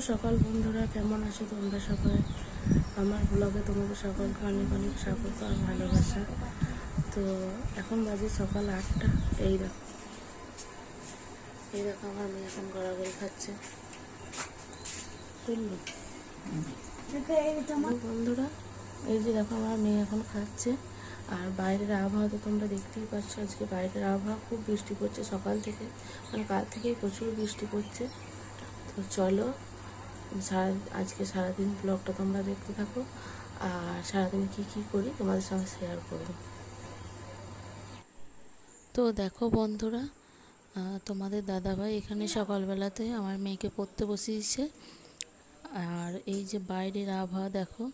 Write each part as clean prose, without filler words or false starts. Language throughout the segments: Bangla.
সকাল বন্ধুরা, কেমন আছো তোমরা সবাই? আমার ব্লগে তোমাদের সকলকে অনেক অনেক স্বাগত আর ভালোবাসা। তো এখন বাজে সকাল 8টা। এই দেখো আমার মেয়ে এখন গড়াগড়ি খাচ্ছে। বুঝলো বন্ধুরা, এই যে দেখো আমার মেয়ে এখন খাচ্ছে। আর বাইরের আবহাওয়া তো তোমরা দেখতেই পাচ্ছ। আজকে বাইরের আবহাওয়া খুব বৃষ্টি পড়ছে সকাল থেকে, মানে কাল থেকেই প্রচুর বৃষ্টি পড়ছে। তো চলো আজকে সারাদিন ব্লগটা তোমরা দেখতে থাকো, আর সারাদিন কি করি তোমাদের সঙ্গে শেয়ার করব। তো দেখো বন্ধুরা, তোমাদের দাদাভাই এখানে সকালবেলাতে আমার মেয়েকে পড়তে বসিয়েছে। আর এই যে বাইরের আবহাওয়া দেখো,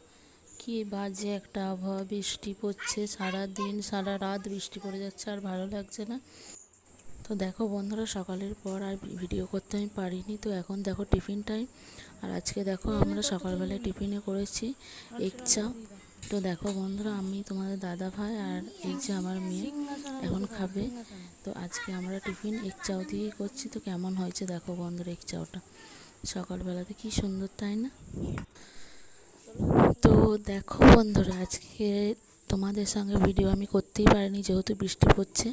কি বাজে একটা আবহাওয়া, বৃষ্টি পড়ছে সারা দিন সারা রাত বৃষ্টি পড়ে যাচ্ছে, আর ভালো লাগছে না। তো দেখো বন্ধুরা, সকালের পর আর ভিডিও করতে আমি পারিনি। তো এখন দেখো টিফিন টাইম। আর আজকে দেখো আমরা সকালবেলায় টিফিনে করেছি এগ চা। তো দেখো বন্ধুরা, আমি তোমাদের দাদা ভাই আর এই যে আমার মেয়ে এখন খাবে। তো আজকে আমরা টিফিন এগ চাও দিয়েই করছি। তো কেমন হয়েছে দেখো বন্ধুরা, এগ চাওটা সকালবেলাতে কি সুন্দর, তাই না? তো দেখো বন্ধুরা, আজকে তোমাদের সঙ্গে ভিডিও আমি করতেই পারিনি যেহেতু বৃষ্টি পড়ছে।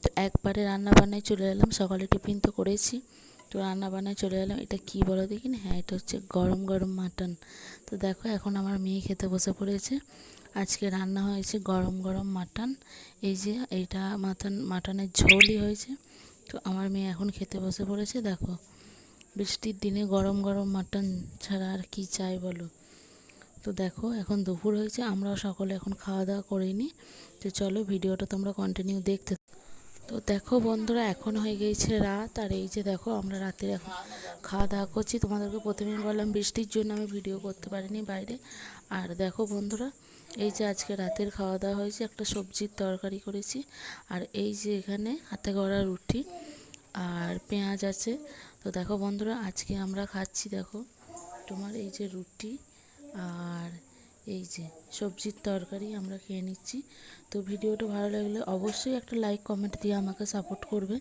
তো একবারে রান্না বান্নায় চলে এলাম। সকালে টিফিন তো করেছি, তো রান্না বান্নায় চলে এলাম। এটা কি বলো দেখি না? হ্যাঁ, এটা হচ্ছে গরম গরম মাটন। তো দেখো এখন আমার মেয়ে খেতে বসে পড়েছে। আজকে রান্না হয়েছে গরম গরম মাটন। এই যে এইটা মাটনের ঝোলই হয়েছে। তো আমার মেয়ে এখন খেতে বসে পড়েছে। দেখো, বৃষ্টির দিনে গরম গরম মাটন ছাড়া আর কি চাই বলো? তো দেখো এখন দুপুর হয়েছে, আমরাও সকলে এখন খাওয়া দাওয়া করিনি। তো চলো ভিডিওটা তোমরা কন্টিনিউ দেখতে। তো দেখো বন্ধুরা, এখন হয়ে গিয়েছে রাত। আর এই যে দেখো আমরা রাতের এখন খাওয়া দাওয়া করছি। তোমাদেরকে প্রথমেই বললাম বৃষ্টির জন্য আমি ভিডিও করতে পারিনি বাইরে। আর দেখো বন্ধুরা, এই যে আজকে রাতের খাওয়া দাওয়া হয়েছে, একটা সবজির তরকারি করেছি। আর এই যে এখানে হাতে গড়া রুটি আর পেঁয়াজ আছে। তো দেখো বন্ধুরা, আজকে আমরা খাচ্ছি দেখো তোমার এই যে রুটি আর এই যে সবজির তরকারি আমরা খেয়ে নিচ্ছি। তো ভিডিওটা ভালো লাগলে অবশ্যই একটা লাইক কমেন্ট দিয়ে আমাকে সাপোর্ট করবে।